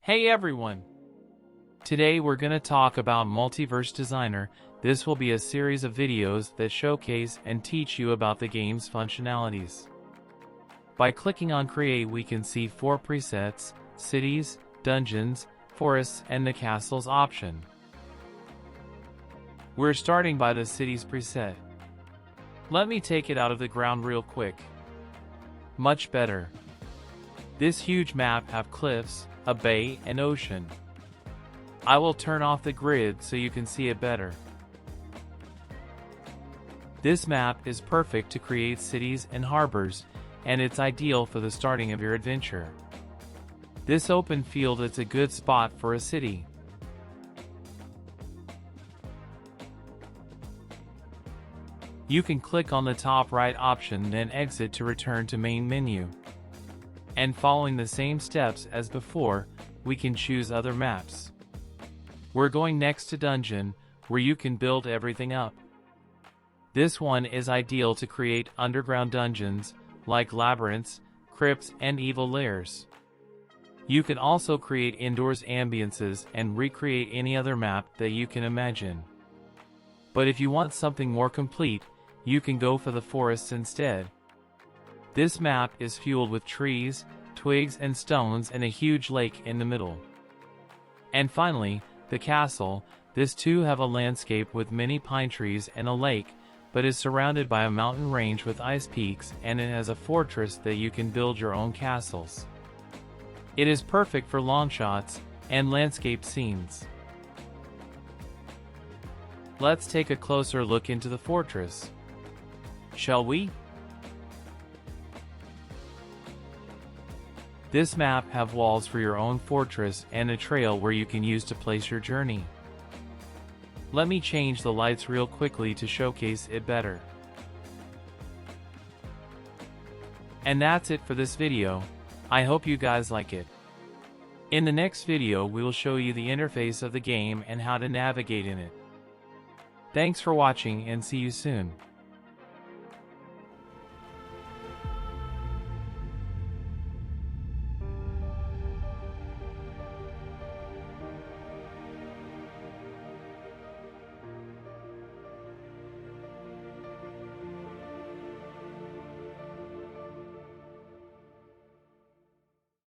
Hey everyone! Today we're gonna talk about Multiverse Designer. This will be a series of videos that showcase and teach you about the game's functionalities. By clicking on Create, we can see 4 presets: cities, dungeons, forests, and the castles option. We're starting by the cities preset. Let me take it out of the ground real quick. Much better. This huge map have cliffs, a bay, and ocean. I will turn off the grid so you can see it better. This map is perfect to create cities and harbors, and it's ideal for the starting of your adventure. This open field is a good spot for a city. You can click on the top right option, then exit to return to main menu. And following the same steps as before, we can choose other maps. We're going next to Dungeon, where you can build everything up. This one is ideal to create underground dungeons, like labyrinths, crypts, and evil lairs. You can also create indoors ambiances and recreate any other map that you can imagine. But if you want something more complete, you can go for the forests instead. This map is fueled with trees, twigs, and stones, and a huge lake in the middle. And finally, the castle. This too have a landscape with many pine trees and a lake, but is surrounded by a mountain range with ice peaks, and it has a fortress that you can build your own castles. It is perfect for long shots and landscape scenes. Let's take a closer look into the fortress. Shall we? This map have walls for your own fortress and a trail where you can use to place your journey. Let me change the lights real quickly to showcase it better. And that's it for this video. I hope you guys like it. In the next video we will show you the interface of the game and how to navigate in it. Thanks for watching and see you soon.